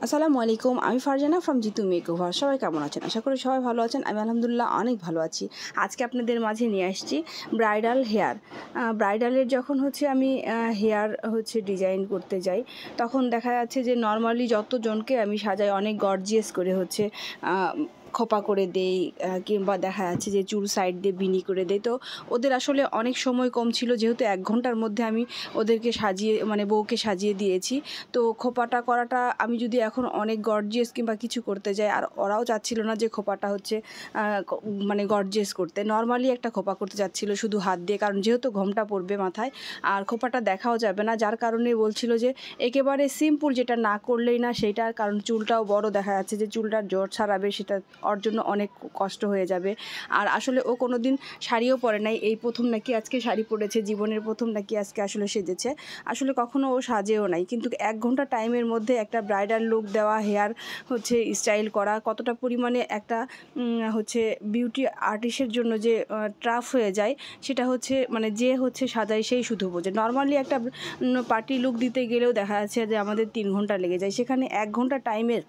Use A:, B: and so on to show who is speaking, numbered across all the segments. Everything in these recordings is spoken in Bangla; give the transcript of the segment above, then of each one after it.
A: আসসালামু আলাইকুম। আমি ফারজানা ফ্রম জিতু মেকওভার। সবাই কেমন আছেন? আশা করি সবাই ভালো আছেন। আমি আলহামদুলিল্লাহ অনেক ভালো আছি। আজকে আপনাদের মাঝে নিয়ে আসছি ব্রাইডাল হেয়ার। ব্রাইডালের যখন আমি হেয়ার ডিজাইন করতে যাই, তখন দেখা যাচ্ছে যে নর্মালি যতজনকে আমি সাজাই অনেক গর্জিয়াস করে খোপা করে দেই, কিংবা দেখা যাচ্ছে যে চুল সাইড দিয়ে বিনি করে দেই। তো ওদের আসলে অনেক সময় কম ছিল, যেহেতু 1 ঘন্টার মধ্যে আমি ওদেরকে সাজিয়ে বউকে সাজিয়ে দিয়েছি। তো খোপাটা করাটা আমি যদি এখন অনেক গর্জিয়াস কিংবা কিছু করতে যাই, আর ওরাও চাচ্ছিল না যে খোপাটা গর্জিয়াস করতে। নর্মালি একটা খোপা করতে যাচ্ছিল শুধু হাত দিয়ে, কারণ যেহেতু ঘোমটা পড়বে মাথায় আর খোপাটা দেখাও যাবে না, যার কারণে বলছিল যে একেবারে সিম্পল যেটা না করলেই না সেইটা, কারণ চুলটাও বড় দেখা যাচ্ছে যে চুলটার জট ছাড়াবে, সেটা ওর জন্য অনেক কষ্ট হয়ে যাবে। আর আসলে ও কোনো দিন শাড়িও পরে নাই, এই প্রথম নাকি আজকে শাড়ি পরেছে, জীবনের প্রথম নাকি আজকে আসলে সেজেছে। আসলে কখনো ও সাজেও নাই, কিন্তু 1 ঘন্টা টাইমের মধ্যে একটা ব্রাইডাল লুক দেওয়া, হেয়ার স্টাইল করা কতটা পরিমাণে একটা বিউটি আর্টিস্টের জন্য যে টাফ হয়ে যায়, সেটা যে সাজায় সেই শুধু বোঝে। নর্মালি একটা পার্টি লুক দিতে গেলেও দেখা যাচ্ছে যে আমাদের 3 ঘন্টা লেগে যায়, সেখানে 1 ঘন্টা টাইমের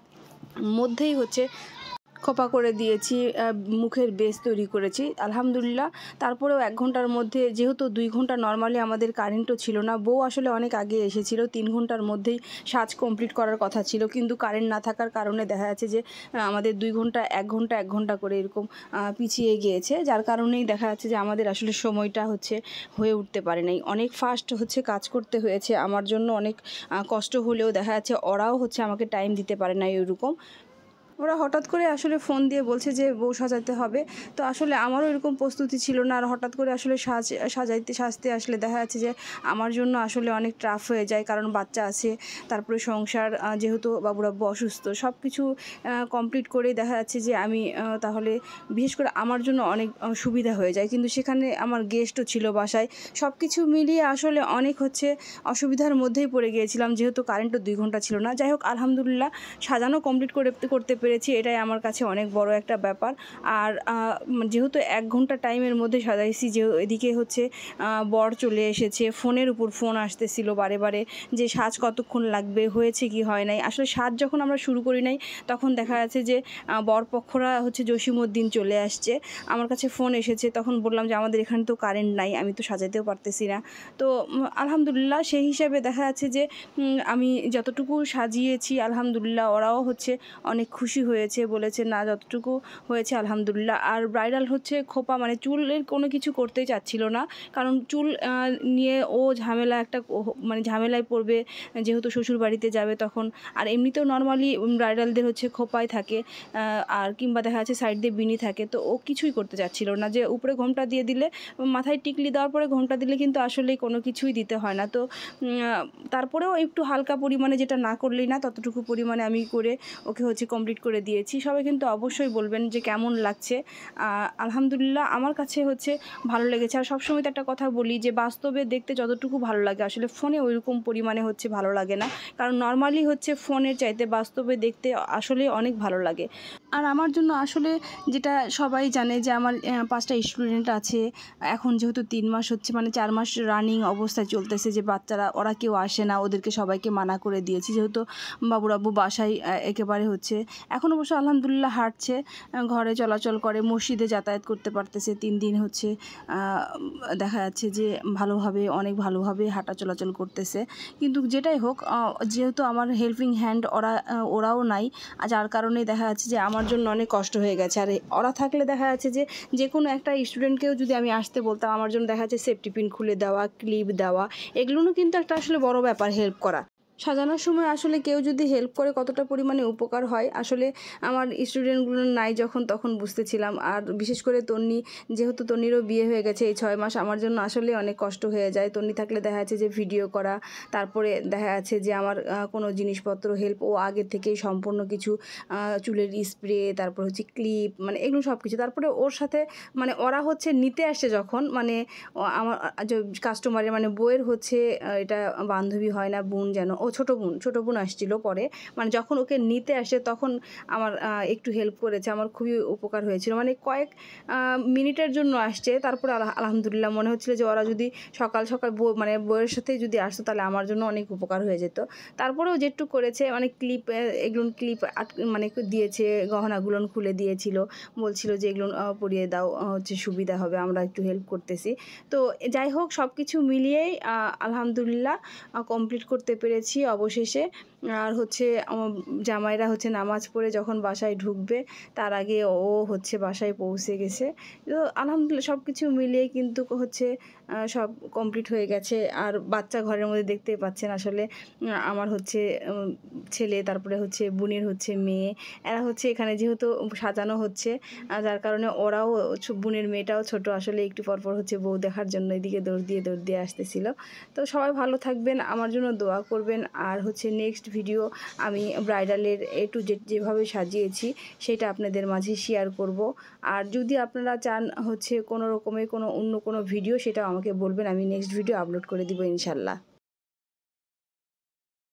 A: মধ্যেই খোপা করে দিয়েছি, মুখের বেস তৈরি করেছি আলহামদুলিল্লাহ। তারপরেও 1 ঘন্টার মধ্যে, যেহেতু 2 ঘন্টা নর্মালি আমাদের কারেন্টও ছিল না, বউ আসলে অনেক আগে এসেছিল, 3 ঘন্টার মধ্যেই সাজ কমপ্লিট করার কথা ছিল, কিন্তু কারেন্ট না থাকার কারণে দেখা যাচ্ছে যে আমাদের 2 ঘন্টা 1 ঘন্টা করে এরকম পিছিয়ে গিয়েছে, যার কারণেই দেখা যাচ্ছে যে আমাদের আসলে সময়টা হয়ে উঠতে পারে নাই। অনেক ফাস্ট কাজ করতে হয়েছে আমার জন্য, অনেক কষ্ট হলেও দেখা যাচ্ছে ওরাও আমাকে টাইম দিতে পারে না এরকম। ওরা হঠাৎ করে আসলে ফোন দিয়ে বলছে যে বউ সাজাতে হবে, তো আসলে আমারও এরকম প্রস্তুতি ছিল না, আর হঠাৎ করে আসলে সাজতে আসলে দেখা যাচ্ছে যে আমার জন্য আসলে অনেক টাফ হয়ে যায়, কারণ বাচ্চা আছে, তারপরে সংসার, যেহেতু বাবুরাব্বু অসুস্থ, সব কিছু কমপ্লিট করেই দেখা যাচ্ছে যে আমি তাহলে বিশেষ করে আমার জন্য অনেক সুবিধা হয়ে যায়, কিন্তু সেখানে আমার গেস্টও ছিল বাসায়, সব কিছু মিলিয়ে আসলে অনেক অসুবিধার মধ্যেই পড়ে গিয়েছিলাম, যেহেতু কারেন্টও 2 ঘন্টা ছিল না। যাই হোক আলহামদুলিল্লাহ সাজানো কমপ্লিট করতে পেরেছি, এটাই আমার কাছে অনেক বড় একটা ব্যাপার। আর যেহেতু 1 ঘন্টা টাইমের মধ্যে সাজাইছি, এদিকে বর চলে এসেছে, ফোনের উপর ফোন আসতেছিল বারে বারে যে সাজ কতক্ষণ লাগবে, হয়েছে কি হয় নাই। আসলে সাজ যখন আমরা শুরু করি নাই, তখন দেখা যাচ্ছে যে বরপক্ষরা জসীমউদ্দিন চলে আসছে, আমার কাছে ফোন এসেছে, তখন বললাম যে আমাদের এখানে তো কারেন্ট নাই, আমি তো সাজাতেও পারতেছি না। তো আলহামদুলিল্লাহ সেই হিসাবে দেখা যাচ্ছে যে আমি যতটুকু সাজিয়েছি আলহামদুলিল্লাহ ওরাও অনেক খুশি হয়েছে, বলেছে না যতটুকু হয়েছে আলহামদুলিল্লাহ। আর ব্রাইডাল খোপা চুলের কোনো কিছু করতেই চাচ্ছিল না, কারণ চুল নিয়ে ও ঝামেলায় পড়বে, যেহেতু শ্বশুর বাড়িতে যাবে তখন। আর এমনিতেও নর্মালি ব্রাইডালদের খোপায় থাকে, আর কিংবা দেখা যাচ্ছে সাইড দিয়ে বিনি থাকে, তো ও কিছুই করতে চাচ্ছিল না, যে উপরে ঘোমটা দিয়ে দিলে, মাথায় টিকলি দেওয়ার পরে ঘোমটা দিলে কিন্তু আসলে কোনো কিছুই দিতে হয় না। তো তারপরেও একটু হালকা পরিমাণে, যেটা না করলেই না, ততটুকু পরিমাণে আমি করে ওকে কমপ্লিট করে দিয়েছি। সবাই কিন্তু অবশ্যই বলবেন যে কেমন লাগছে। আলহামদুলিল্লাহ আমার কাছে ভালো লেগেছে। আর সবসময় তো একটা কথা বলি যে বাস্তবে দেখতে যতটুকু ভালো লাগে আসলে ফোনে ওইরকম পরিমাণে ভালো লাগে না, কারণ নর্মালি ফোনের চাইতে বাস্তবে দেখতে আসলে অনেক ভালো লাগে। আর আমার জন্য আসলে যেটা সবাই জানে যে আমার 5টা স্টুডেন্ট আছে, এখন যেহেতু 3 মাস 4 মাস রানিং অবস্থায় চলতেছে, যে বাচ্চারা ওরা কেউ আসে না, ওদেরকে সবাইকে মানা করে দিয়েছি, যেহেতু বাবুরাব্বু বাসায় একেবারে এখন অবশ্য আলহামদুলিল্লাহ হাঁটছে, ঘরে চলাচল করে, মসজিদে যাতায়াত করতে পারতেছে। 3 দিন দেখা যাচ্ছে যে অনেক ভালোভাবে হাঁটা চলাচল করতেছে। কিন্তু যেটাই হোক, যেহেতু আমার হেল্পিং হ্যান্ড ওরাও নাই, যার কারণে দেখা যাচ্ছে যে আমার জন্য অনেক কষ্ট হয়ে গেছে। আর ওরা থাকলে দেখা যাচ্ছে যে কোনো একটা স্টুডেন্টকেও যদি আমি আসতে বলতাম, আমার জন্য দেখা যাচ্ছে সেফটি পিন খুলে দেওয়া, ক্লিপ দেওয়া, এগুলোও কিন্তু একটা আসলে বড় ব্যাপার, হেল্প করা। সাজানোর সময় আসলে কেউ যদি হেল্প করে কতটা পরিমাণে উপকার হয়, আসলে আমার স্টুডেন্টগুলো নাই যখন, তখন বুঝতেছিলাম। আর বিশেষ করে তন্নি, যেহেতু তন্নিরও বিয়ে হয়ে গেছে এই 6 মাস, আমার জন্য আসলে অনেক কষ্ট হয়ে যায়। তন্নি থাকলে দেখা যাচ্ছে যে ভিডিও করা, তারপরে দেখা যাচ্ছে যে আমার কোনো জিনিসপত্র হেল্প, ও আগে থেকেই সম্পূর্ণ কিছু চুলের স্প্রে, তারপর ক্লিপ, এগুলো সব কিছু। তারপরে ওর সাথে ওরা নিতে আসছে যখন, আমার কাস্টমারের বউয়ের এটা বান্ধবী হয় না, বোন যেন, ও ও ছোটো বোন আসছিল পরে, মানে যখন ওকে নিতে আসে তখন আমার একটু হেল্প করেছে, আমার খুবই উপকার হয়েছিল। মানে কয়েক মিনিটের জন্য আসছে, তারপরে আলহামদুলিল্লাহ মনে হচ্ছিল যে ওরা যদি সকাল সকাল মানে বউয়ের সাথেই যদি আসতো তাহলে আমার জন্য অনেক উপকার হয়ে যেত। তারপরেও যেটুকু করেছে, মানে এগুলো ক্লিপ মানে দিয়েছে, গহনাগুলো খুলে দিয়েছিল, বলছিল যে এগুলো পরিয়ে দাও, হচ্ছে সুবিধা হবে, আমরা একটু হেল্প করতেছি। তো যাই হোক, সব কিছু মিলিয়েই আলহামদুলিল্লাহ কমপ্লিট করতে পেরেছি অবশেষে। আর হচ্ছে আমার জামাইরা হচ্ছে নামাজ পড়ে যখন বাসায় ঢুকবে তার আগে ও হচ্ছে বাসায় পৌঁছে গেছে। তো আলহামদুলিল্লাহ সব কিছু মিলিয়ে কিন্তু হচ্ছে সব কমপ্লিট হয়ে গেছে। আর বাচ্চা ঘরের মধ্যে দেখতেই পাচ্ছেন আসলে আমার হচ্ছে ছেলে, তারপরে হচ্ছে বোনের হচ্ছে মেয়ে, এরা হচ্ছে এখানে যেহেতু সাজানো হচ্ছে, যার কারণে ওরাও বোনের মেয়েটাও ছোট, আসলে একটু পরপর হচ্ছে বউ দেখার জন্য এদিকে দৌড় দিয়ে আসতেছিল। তো সবাই ভালো থাকবেন, আমার জন্য দোয়া করবেন। আর হচ্ছে নেক্সট ভিডিও আমি ব্রাইডালের A to Z যেভাবে সাজিয়েছি সেটা আপনাদের মাঝে শেয়ার করব। আর যদি আপনারা চান হচ্ছে কোনো রকমের অন্য কোনো ভিডিও, সেটাও আমাকে বলবেন, আমি নেক্সট ভিডিও আপলোড করে দিব ইনশাল্লাহ।